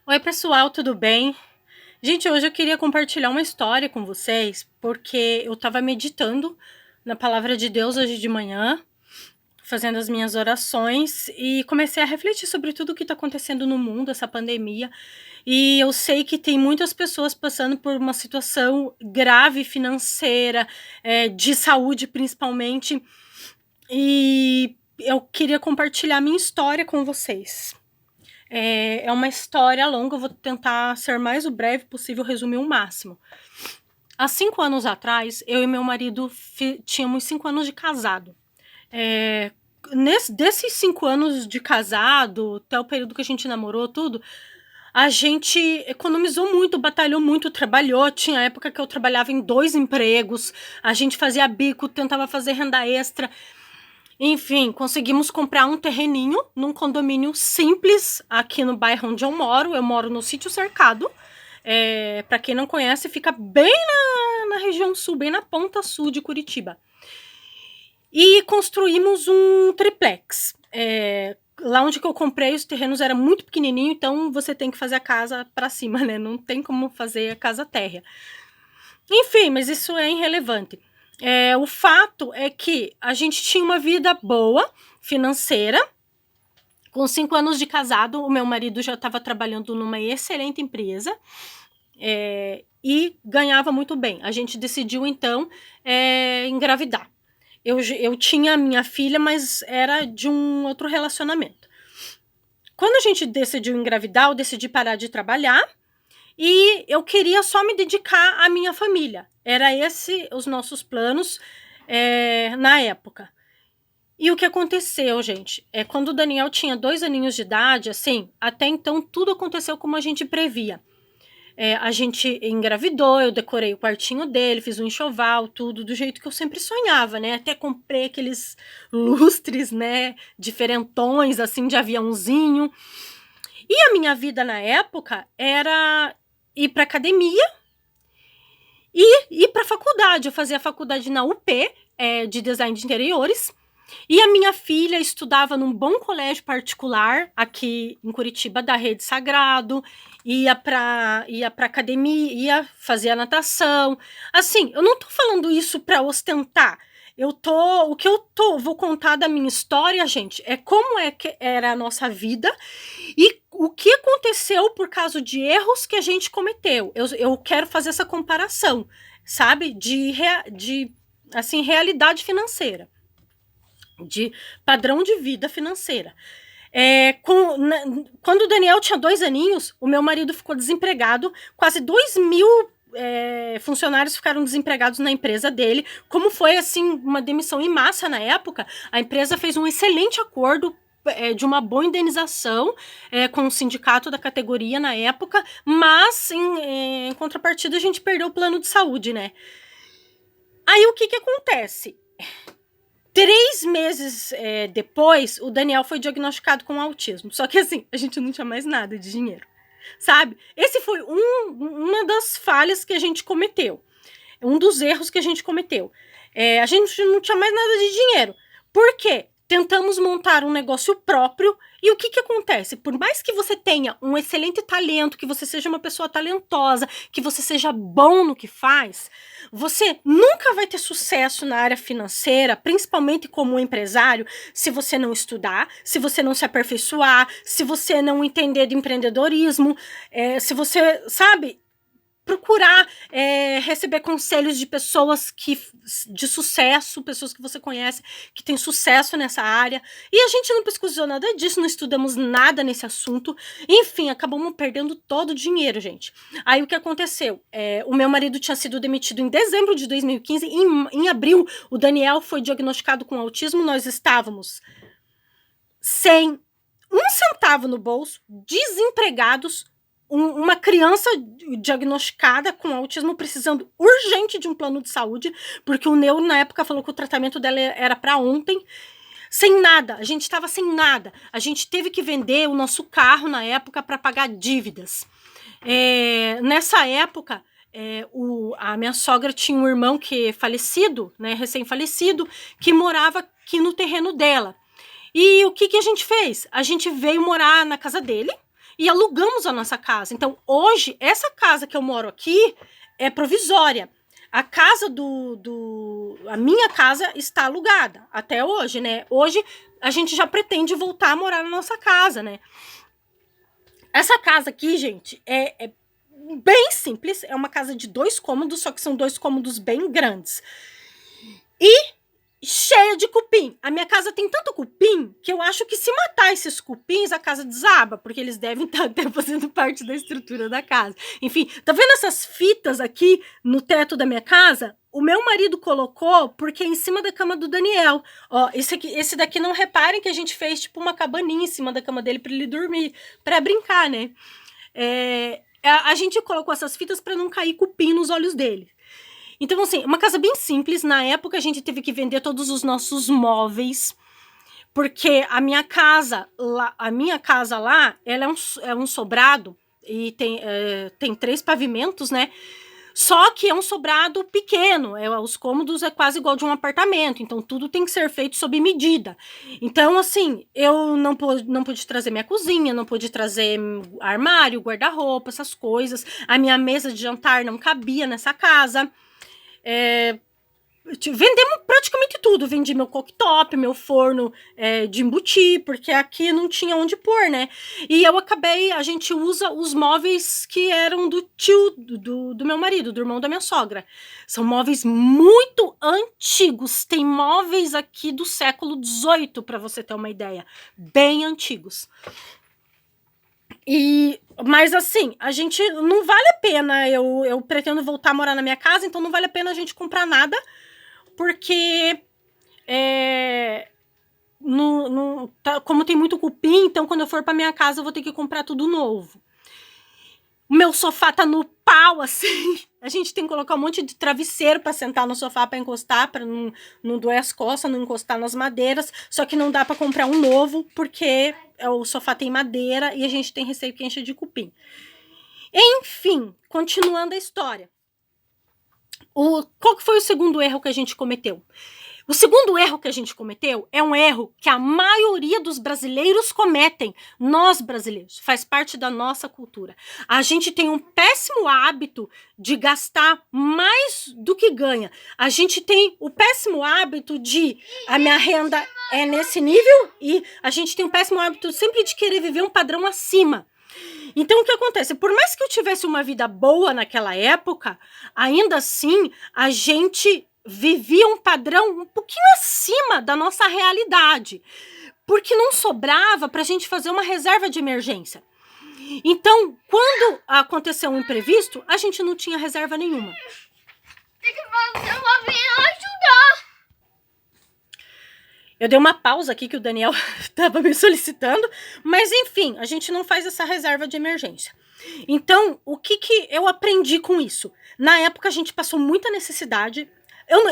Oi, pessoal, tudo bem? Gente, hoje eu queria compartilhar uma história com vocês, porque eu estava meditando na palavra de Deus hoje de manhã, fazendo as minhas orações e comecei a refletir sobre tudo o que está acontecendo no mundo, essa pandemia. E eu sei que tem muitas pessoas passando por uma situação grave financeira, de saúde principalmente, e eu queria compartilhar minha história com vocês. É uma história longa, eu vou tentar ser mais o breve possível, resumir o máximo. Há 5 anos atrás, eu e meu marido tínhamos 5 anos de casado. Desses 5 anos de casado, até o período que a gente namorou, tudo, a gente economizou muito, batalhou muito, trabalhou. Tinha época que eu trabalhava em 2 empregos, a gente fazia bico, tentava fazer renda extra. Enfim, conseguimos comprar um terreninho num condomínio simples aqui no bairro onde eu moro. Eu moro no Sítio Cercado. Para quem não conhece, fica bem na região sul, bem na ponta sul de Curitiba. E construímos um triplex. Lá onde que eu comprei, os terrenos eram muito pequenininho, então você tem que fazer a casa para cima, né? Não tem como fazer a casa térrea. Enfim, mas isso é irrelevante. O fato é que a gente tinha uma vida boa, financeira. Com 5 anos de casado, o meu marido já estava trabalhando numa excelente empresa e ganhava muito bem. A gente decidiu, então, engravidar. Eu tinha minha filha, mas era de um outro relacionamento. Quando a gente decidiu engravidar, eu decidi parar de trabalhar e eu queria só me dedicar à minha família. Era esse os nossos planos na época. E o que aconteceu, gente, quando o Daniel tinha 2 aninhos de idade, assim, até então tudo aconteceu como a gente previa. A gente engravidou, eu decorei o quartinho dele, fiz um enxoval, tudo do jeito que eu sempre sonhava, né? Até comprei aqueles lustres, né, diferentões, assim, de aviãozinho. E a minha vida na época era ir para academia e ir para faculdade. Eu fazia faculdade na UP, de design de interiores. E a minha filha estudava num bom colégio particular aqui em Curitiba, da Rede Sagrado, ia para academia, ia fazer natação. Assim, eu não tô falando isso para ostentar. Vou contar da minha história, gente, é como que era a nossa vida e o que aconteceu por causa de erros que a gente cometeu. Eu quero fazer essa comparação, sabe, de assim, realidade financeira, de padrão de vida financeira. Quando o Daniel tinha 2 aninhos, o meu marido ficou desempregado, quase 2.000 funcionários ficaram desempregados na empresa dele. Como foi assim uma demissão em massa na época, a empresa fez um excelente acordo de uma boa indenização com o sindicato da categoria na época, mas em contrapartida a gente perdeu o plano de saúde, né? Aí o que acontece? 3 meses depois, o Daniel foi diagnosticado com autismo. Só que assim, a gente não tinha mais nada de dinheiro, sabe? Esse foi uma das falhas que a gente cometeu. Um dos erros que a gente cometeu. A gente não tinha mais nada de dinheiro. Por quê? Tentamos montar um negócio próprio e o que acontece? Por mais que você tenha um excelente talento, que você seja uma pessoa talentosa, que você seja bom no que faz, você nunca vai ter sucesso na área financeira, principalmente como empresário, se você não estudar, se você não se aperfeiçoar, se você não entender de empreendedorismo, se você, sabe, procurar receber conselhos de pessoas de sucesso, pessoas que você conhece, que tem sucesso nessa área. E a gente não pesquisou nada disso, não estudamos nada nesse assunto. Enfim, acabamos perdendo todo o dinheiro, gente. Aí o que aconteceu? O meu marido tinha sido demitido em dezembro de 2015. Em abril, o Daniel foi diagnosticado com autismo. Nós estávamos sem um centavo no bolso, desempregados, uma criança diagnosticada com autismo precisando urgente de um plano de saúde, porque o neuro na época falou que o tratamento dela era para ontem, sem nada, a gente estava sem nada, a gente teve que vender o nosso carro na época para pagar dívidas. Nessa época, a minha sogra tinha um irmão que falecido, né, recém-falecido, que morava aqui no terreno dela. E o que a gente fez? A gente veio morar na casa dele e alugamos a nossa casa. Então, hoje, essa casa que eu moro aqui é provisória. A minha casa está alugada até hoje, né? Hoje a gente já pretende voltar a morar na nossa casa, né? Essa casa aqui, gente, é bem simples. É uma casa de 2 cômodos, só que são 2 cômodos bem grandes. E cheia de cupim. A minha casa tem tanto cupim que eu acho que se matar esses cupins, a casa desaba, porque eles devem estar até fazendo parte da estrutura da casa. Enfim, tá vendo essas fitas aqui no teto da minha casa? O meu marido colocou porque é em cima da cama do Daniel. Ó, esse daqui não reparem que a gente fez tipo uma cabaninha em cima da cama dele para ele dormir, para brincar, né? A gente colocou essas fitas para não cair cupim nos olhos dele. Então, assim, uma casa bem simples. Na época, a gente teve que vender todos os nossos móveis, porque a minha casa lá, ela é um sobrado e tem 3 pavimentos, né? Só que é um sobrado pequeno, os cômodos é quase igual de um apartamento, então tudo tem que ser feito sob medida. Então, assim, eu não pude trazer minha cozinha, não pude trazer armário, guarda-roupa, essas coisas. A minha mesa de jantar não cabia nessa casa. Vendemos praticamente tudo. Vendi meu cooktop, meu forno de embutir, porque aqui não tinha onde pôr, né? E a gente usa os móveis que eram do tio do meu marido, do irmão da minha sogra. São móveis muito antigos. Tem móveis aqui do século XVIII, para você ter uma ideia. Bem antigos. Mas assim, a gente não vale a pena. Eu pretendo voltar a morar na minha casa, então não vale a pena a gente comprar nada, porque como tem muito cupim, então quando eu for pra minha casa eu vou ter que comprar tudo novo. O meu sofá tá no pau, assim. A gente tem que colocar um monte de travesseiro pra sentar no sofá, pra encostar, pra não doer as costas, não encostar nas madeiras. Só que não dá pra comprar um novo, porque o sofá tem madeira e a gente tem receio que encha de cupim. Enfim, continuando a história. Qual que foi o segundo erro que a gente cometeu? O segundo erro que a gente cometeu é um erro que a maioria dos brasileiros cometem. Nós, brasileiros, faz parte da nossa cultura. A gente tem um péssimo hábito de gastar mais do que ganha. A gente tem o péssimo hábito de a minha renda é nesse nível e a gente tem um péssimo hábito sempre de querer viver um padrão acima. Então, o que acontece? Por mais que eu tivesse uma vida boa naquela época, ainda assim, a gente vivia um padrão um pouquinho acima da nossa realidade, porque não sobrava para a gente fazer uma reserva de emergência. Então, quando aconteceu um imprevisto, a gente não tinha reserva nenhuma. Tem que fazer uma vir ajudar. Eu dei uma pausa aqui que o Daniel estava me solicitando, mas enfim, a gente não faz essa reserva de emergência. Então, o que eu aprendi com isso? Na época, a gente passou muita necessidade. Eu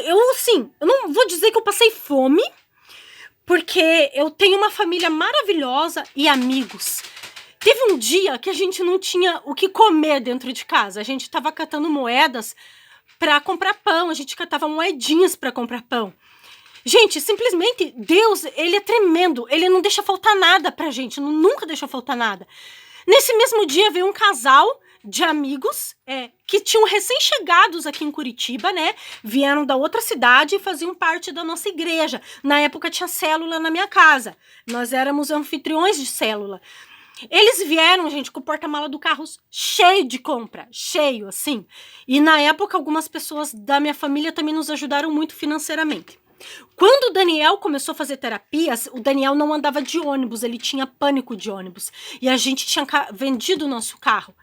não vou dizer que eu passei fome, porque eu tenho uma família maravilhosa e amigos. Teve um dia que a gente não tinha o que comer dentro de casa. A gente estava catando moedas para comprar pão, a gente catava moedinhas para comprar pão. Gente, simplesmente, Deus, ele é tremendo. Ele não deixa faltar nada pra gente, nunca deixa faltar nada. Nesse mesmo dia veio um casal de amigos que tinham recém-chegados aqui em Curitiba, né? Vieram da outra cidade e faziam parte da nossa igreja. Na época tinha célula na minha casa. Nós éramos anfitriões de célula. Eles vieram, gente, com o porta-mala do carro cheio de compra, cheio, assim. E na época, algumas pessoas da minha família também nos ajudaram muito financeiramente. Quando o Daniel começou a fazer terapias, o Daniel não andava de ônibus, ele tinha pânico de ônibus. E a gente tinha vendido o nosso carro.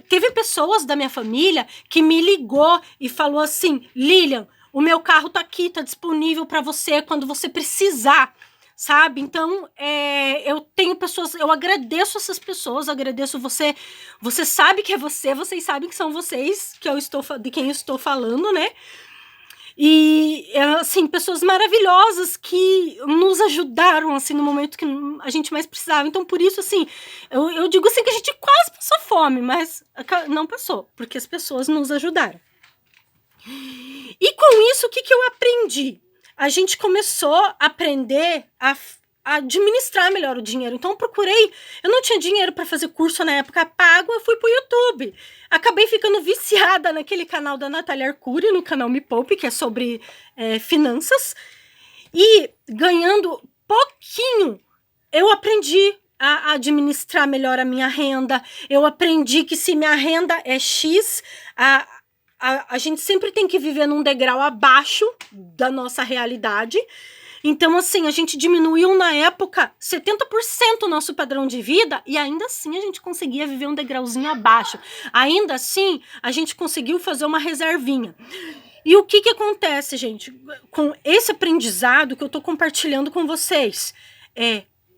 Teve pessoas da minha família que me ligou e falou assim: Lilian, o meu carro tá aqui, tá disponível para você quando você precisar, sabe? Então, eu tenho pessoas, eu agradeço essas pessoas, agradeço você. Você sabe que é você, vocês sabem que são vocês, de quem eu estou falando, né? E, assim, pessoas maravilhosas que nos ajudaram, assim, no momento que a gente mais precisava. Então, por isso, assim, eu digo assim que a gente quase passou fome, mas não passou, porque as pessoas nos ajudaram. E com isso, o que eu aprendi? A gente começou a aprender a administrar melhor o dinheiro. Então eu não tinha dinheiro para fazer curso na época pago, eu fui pro YouTube. Acabei ficando viciada naquele canal da Natália Arcuri, no canal Me Poupe, que é sobre finanças. E ganhando pouquinho, eu aprendi a administrar melhor a minha renda. Eu aprendi que se minha renda é X, a gente sempre tem que viver num degrau abaixo da nossa realidade. Então, assim, a gente diminuiu na época 70% o nosso padrão de vida e ainda assim a gente conseguia viver um degrauzinho abaixo. Ainda assim, a gente conseguiu fazer uma reservinha. E o que acontece, gente, com esse aprendizado que eu tô compartilhando com vocês?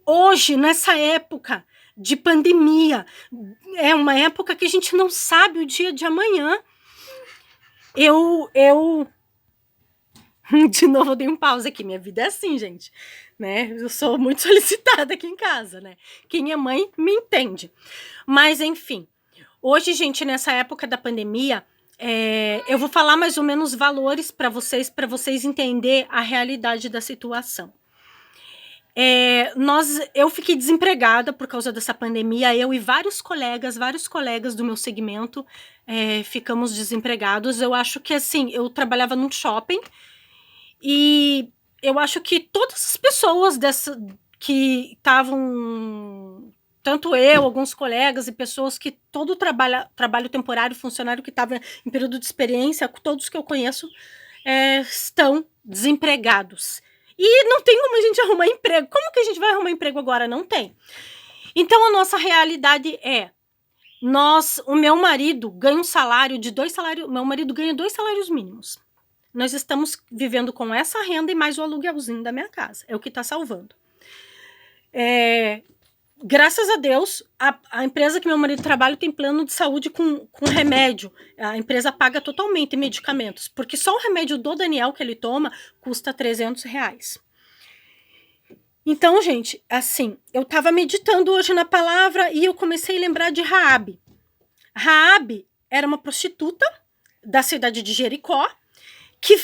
Hoje, nessa época de pandemia, é uma época que a gente não sabe o dia de amanhã. De novo, eu dei um pause aqui. Minha vida é assim, gente, né? Eu sou muito solicitada aqui em casa, né? Quem é mãe me entende. Mas, enfim, hoje, gente, nessa época da pandemia, eu vou falar mais ou menos valores para vocês entenderem a realidade da situação. Eu fiquei desempregada por causa dessa pandemia. Eu e vários colegas do meu segmento ficamos desempregados. Eu acho que, assim, eu trabalhava num shopping e eu acho que todas as pessoas que estavam, tanto eu, alguns colegas e pessoas que todo trabalho temporário, funcionário que estava em período de experiência, todos que eu conheço estão desempregados. E não tem como a gente arrumar emprego. Como que a gente vai arrumar emprego agora? Não tem. Então, a nossa realidade o meu marido ganha um salário de 2 salários, meu marido ganha 2 salários mínimos. Nós estamos vivendo com essa renda e mais o aluguelzinho da minha casa. É o que está salvando. Graças a Deus, a empresa que meu marido trabalha tem plano de saúde com remédio. A empresa paga totalmente medicamentos, porque só o remédio do Daniel que ele toma custa R$300. Então, gente, assim, eu estava meditando hoje na palavra e eu comecei a lembrar de Raabe. Raabe era uma prostituta da cidade de Jericó que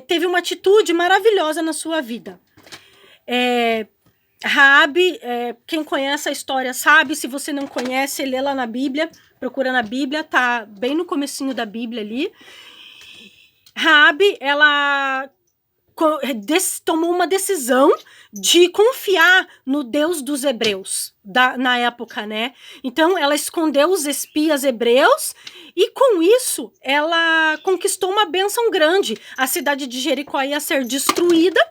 teve uma atitude maravilhosa na sua vida. Raabe, quem conhece a história sabe, se você não conhece, lê lá na Bíblia, procura na Bíblia, tá bem no comecinho da Bíblia ali. Raabe, ela tomou uma decisão de confiar no Deus dos hebreus, na época, né? Então, ela escondeu os espias hebreus e, com isso, ela conquistou uma bênção grande. A cidade de Jericó ia ser destruída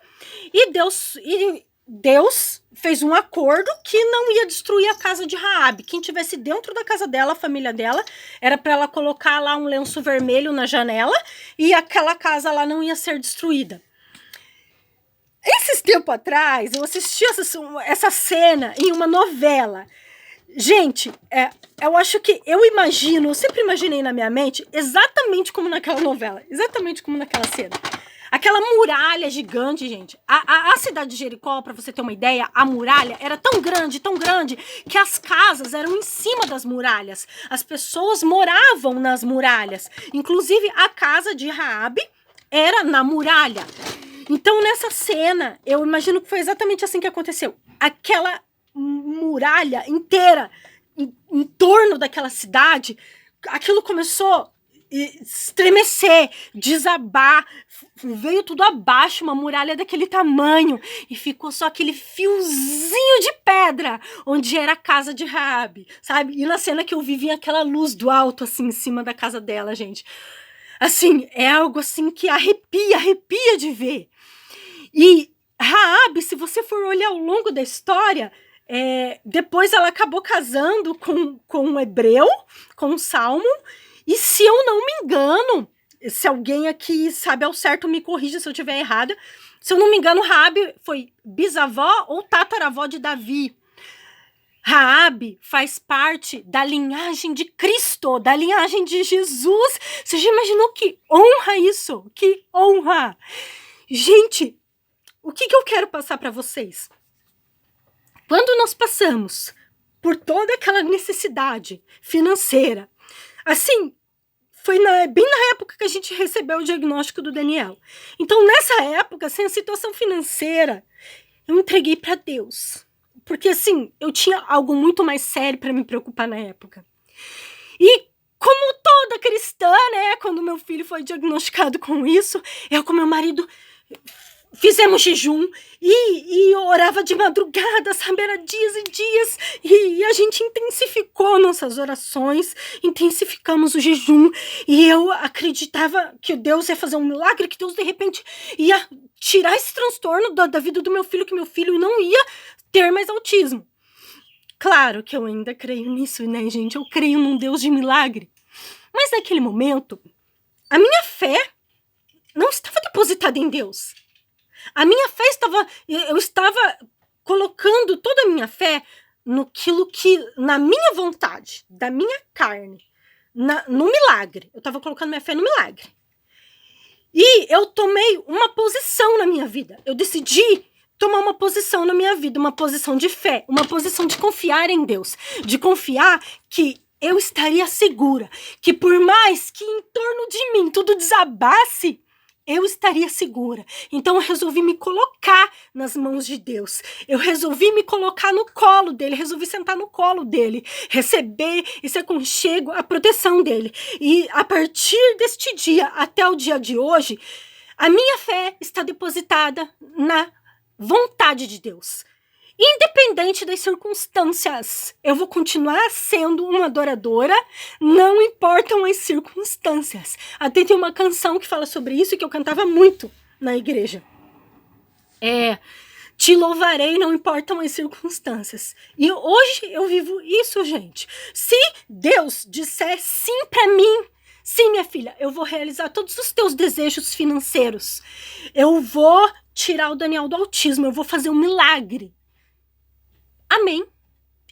e Deus fez um acordo que não ia destruir a casa de Raabe. Quem tivesse dentro da casa dela, a família dela, era para ela colocar lá um lenço vermelho na janela e aquela casa lá não ia ser destruída. Esses tempos atrás, eu assisti essa cena em uma novela. Gente, eu acho que eu sempre imaginei na minha mente exatamente como naquela novela, exatamente como naquela cena. Aquela muralha gigante, gente. A cidade de Jericó, para você ter uma ideia, a muralha era tão grande, que as casas eram em cima das muralhas. As pessoas moravam nas muralhas. Inclusive, a casa de Raabe era na muralha. Então, nessa cena, eu imagino que foi exatamente assim que aconteceu. Aquela muralha inteira em torno daquela cidade, aquilo começou a estremecer, desabar, veio tudo abaixo, uma muralha daquele tamanho, e ficou só aquele fiozinho de pedra, onde era a casa de Raabe, sabe? E na cena que eu vi, vinha aquela luz do alto, assim, em cima da casa dela, gente. Assim, é algo assim que arrepia de ver. E Raabe, se você for olhar ao longo da história, depois ela acabou casando com um hebreu, com um salmo, e se eu não me engano, se alguém aqui sabe ao certo, me corrija se eu estiver errada, se eu não me engano, Raabe foi bisavó ou tataravó de Davi. Raabe faz parte da linhagem de Cristo, da linhagem de Jesus. Você já imaginou que honra isso? Que honra! Gente, o que eu quero passar para vocês? Quando nós passamos por toda aquela necessidade financeira, assim, foi bem na época que a gente recebeu o diagnóstico do Daniel. Então, nessa época, assim, a situação financeira eu entreguei para Deus. Porque, assim, eu tinha algo muito mais sério para me preocupar na época. E, como toda cristã, né, quando meu filho foi diagnosticado com isso, eu com meu marido fizemos jejum e orava de madrugada, sabe? Era dias e dias. E a gente intensificou nossas orações, intensificamos o jejum. E eu acreditava que Deus ia fazer um milagre, que Deus, de repente, ia tirar esse transtorno da vida do meu filho, que meu filho não ia ter mais autismo. Claro que eu ainda creio nisso, né, gente? Eu creio num Deus de milagre. Mas naquele momento, a minha fé não estava depositada em Deus. A minha fé eu estava colocando toda a minha fé naquilo que, na minha vontade, da minha carne, no milagre. Eu estava colocando minha fé no milagre. E eu tomei uma posição na minha vida. Eu decidi tomar uma posição na minha vida, uma posição de fé, uma posição de confiar em Deus, de confiar que eu estaria segura, que por mais que em torno de mim tudo desabasse, eu estaria segura. Então eu resolvi me colocar nas mãos de Deus. Eu resolvi me colocar no colo dele, resolvi sentar no colo dele, receber esse aconchego, a proteção dele. E a partir deste dia até o dia de hoje, a minha fé está depositada na vontade de Deus. Independente das circunstâncias, eu vou continuar sendo uma adoradora, não importam as circunstâncias. Até tem uma canção que fala sobre isso, que eu cantava muito na igreja. Te louvarei, não importam as circunstâncias. E hoje eu vivo isso, gente. Se Deus disser sim pra mim, sim, minha filha, eu vou realizar todos os teus desejos financeiros. Eu vou tirar o Daniel do autismo, eu vou fazer um milagre. Amém.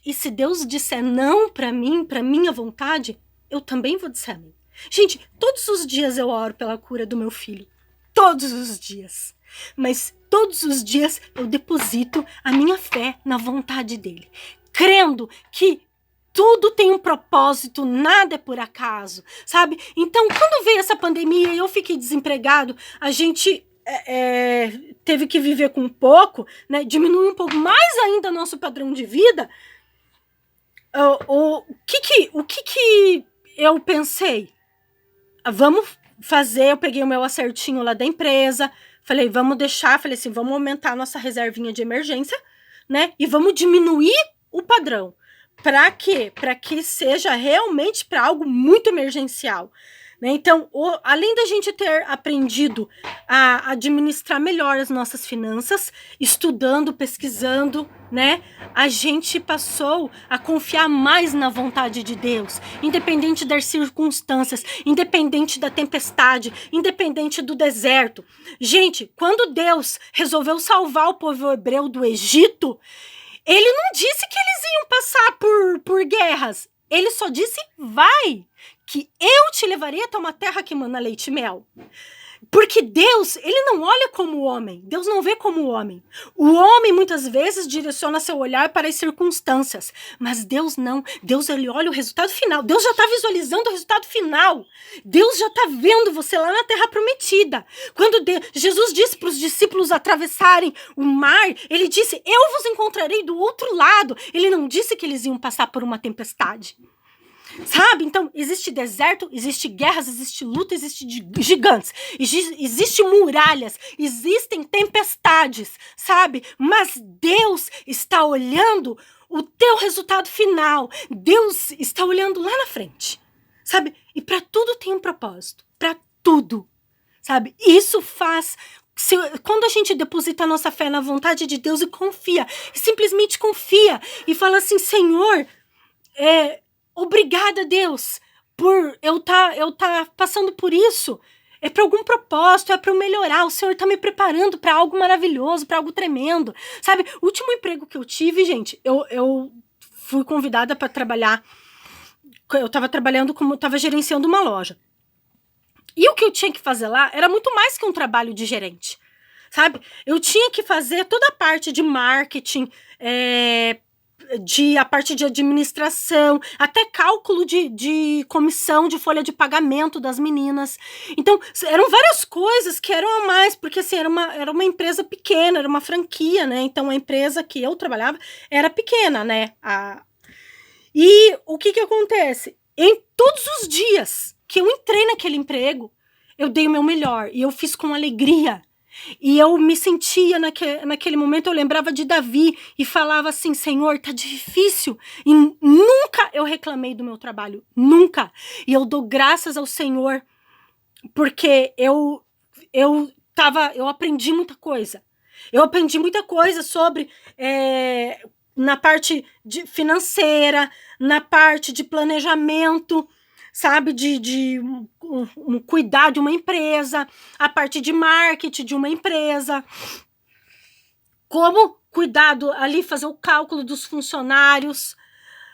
E se Deus disser não pra mim, pra minha vontade, eu também vou dizer amém. Gente, todos os dias eu oro pela cura do meu filho. Todos os dias. Mas todos os dias eu deposito a minha fé na vontade dele. Crendo que tudo tem um propósito, nada é por acaso, sabe? Então, quando veio essa pandemia e eu fiquei desempregado, a gente teve que viver com pouco, né? Diminuir um pouco mais ainda nosso padrão de vida. O que eu pensei? Vamos fazer, eu peguei o meu acertinho lá da empresa, falei, vamos aumentar a nossa reservinha de emergência, né? E vamos diminuir o padrão. Para quê? Para que seja realmente para algo muito emergencial. Né? Então, além da gente ter aprendido a administrar melhor as nossas finanças, estudando, pesquisando, né? A gente passou a confiar mais na vontade de Deus, independente das circunstâncias, independente da tempestade, independente do deserto. Gente, quando Deus resolveu salvar o povo hebreu do Egito, ele não disse que eles iam passar por guerras. Ele só disse, vai, que eu te levarei até uma terra que mana leite e mel. Porque Deus, ele não olha como o homem. Deus não vê como o homem. O homem, muitas vezes, direciona seu olhar para as circunstâncias. Mas Deus não. Deus, ele olha o resultado final. Deus já está visualizando o resultado final. Deus já está vendo você lá na terra prometida. Quando Jesus disse para os discípulos atravessarem o mar, ele disse, eu vos encontrarei do outro lado. Ele não disse que eles iam passar por uma tempestade. Sabe? Então, existe deserto, existe guerras, existe luta, existe gigantes, existe muralhas, existem tempestades, sabe? Mas Deus está olhando o teu resultado final. Deus está olhando lá na frente, sabe? E para tudo tem um propósito, para tudo, sabe? Isso faz... Quando a gente deposita a nossa fé na vontade de Deus e confia, simplesmente confia e fala assim, Senhor, obrigada, Deus, por eu tá passando por isso. É para algum propósito, é para eu melhorar. O Senhor tá me preparando para algo maravilhoso, para algo tremendo. Sabe, o último emprego que eu tive, gente, eu fui convidada para trabalhar. Eu tava gerenciando uma loja. E o que eu tinha que fazer lá era muito mais que um trabalho de gerente, sabe? Eu tinha que fazer toda a parte de marketing, a parte de administração, até cálculo de comissão de folha de pagamento das meninas. Então, eram várias coisas que eram a mais, porque assim, era uma empresa pequena, era uma franquia, né? Então, a empresa que eu trabalhava era pequena, né? E o que acontece? Em todos os dias que eu entrei naquele emprego, eu dei o meu melhor e eu fiz com alegria. E eu me sentia naquele momento, eu lembrava de Davi e falava assim, Senhor, tá difícil. E nunca eu reclamei do meu trabalho, nunca. E eu dou graças ao Senhor, porque eu aprendi muita coisa. Eu aprendi muita coisa sobre na parte financeira, na parte de planejamento, sabe, de cuidar de uma empresa, a parte de marketing de uma empresa, como cuidado ali, fazer o cálculo dos funcionários,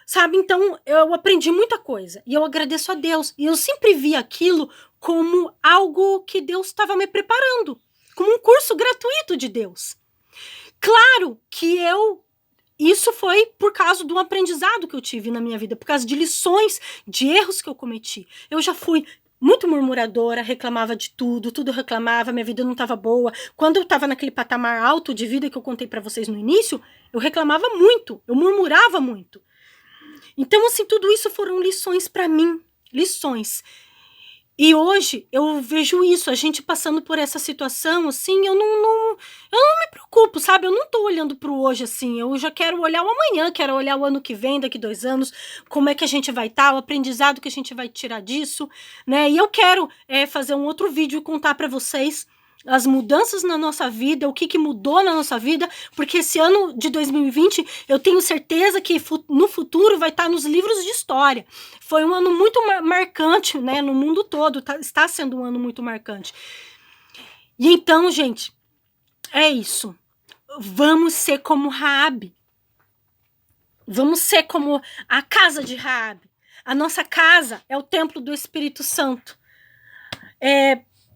sabe? Então, eu aprendi muita coisa e eu agradeço a Deus. E eu sempre vi aquilo como algo que Deus estava me preparando, como um curso gratuito de Deus. Claro que isso foi por causa do aprendizado que eu tive na minha vida, por causa de lições, de erros que eu cometi. Eu já fui muito murmuradora, reclamava de tudo eu reclamava, minha vida não estava boa. Quando eu estava naquele patamar alto de vida que eu contei para vocês no início, eu reclamava muito, eu murmurava muito. Então, assim, tudo isso foram lições para mim, lições. E hoje eu vejo isso, a gente passando por essa situação, assim, eu não me preocupo, sabe? Eu não tô olhando pro hoje, assim, eu já quero olhar o amanhã, quero olhar o ano que vem, daqui 2 anos, como é que a gente vai estar, o aprendizado que a gente vai tirar disso, né? E eu quero fazer um outro vídeo e contar para vocês as mudanças na nossa vida, o que mudou na nossa vida, porque esse ano de 2020 eu tenho certeza que no futuro vai estar nos livros de história. Foi um ano muito marcante, né, no mundo todo, está sendo um ano muito marcante. E então, gente, é isso. Vamos ser como Raabe. Vamos ser como a casa de Raabe. A nossa casa é o templo do Espírito Santo.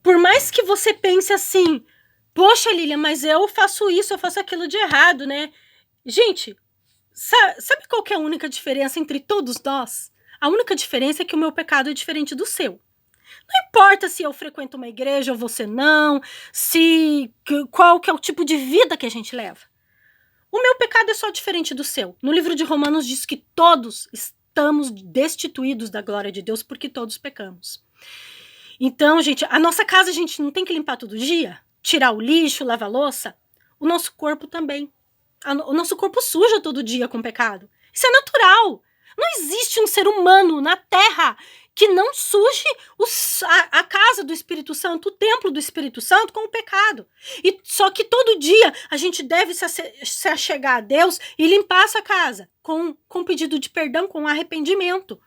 Por mais que você pense assim, poxa, Lilian, mas eu faço isso, eu faço aquilo de errado, né? Gente, sabe qual que é a única diferença entre todos nós? A única diferença é que o meu pecado é diferente do seu. Não importa se eu frequento uma igreja ou você não, qual que é o tipo de vida que a gente leva. O meu pecado é só diferente do seu. No livro de Romanos diz que todos estamos destituídos da glória de Deus porque todos pecamos. Então, gente, a nossa casa a gente não tem que limpar todo dia? Tirar o lixo, lavar a louça? O nosso corpo também. O nosso corpo suja todo dia com pecado. Isso é natural. Não existe um ser humano na Terra que não suje a casa do Espírito Santo, o templo do Espírito Santo com o pecado. E só que todo dia a gente deve se achegar a Deus e limpar essa casa com pedido de perdão, com arrependimento.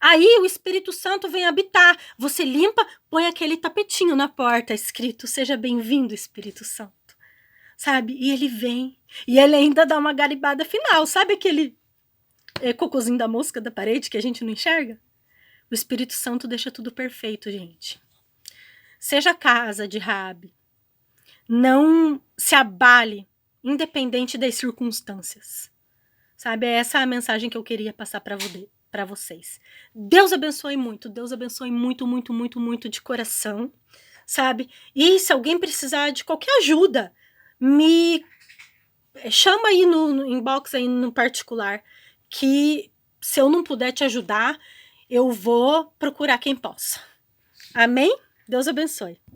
Aí o Espírito Santo vem habitar. Você limpa, põe aquele tapetinho na porta escrito, seja bem-vindo, Espírito Santo. Sabe? E ele vem. E ele ainda dá uma garibada final. Sabe aquele cocôzinho da mosca da parede que a gente não enxerga? O Espírito Santo deixa tudo perfeito, gente. Seja a casa de Raabe. Não se abale, independente das circunstâncias. Sabe? Essa é a mensagem que eu queria passar para vocês. Deus abençoe muito, muito, muito, muito de coração, sabe? E se alguém precisar de qualquer ajuda, me chama aí no inbox, aí no particular, que se eu não puder te ajudar, eu vou procurar quem possa. Amém? Deus abençoe.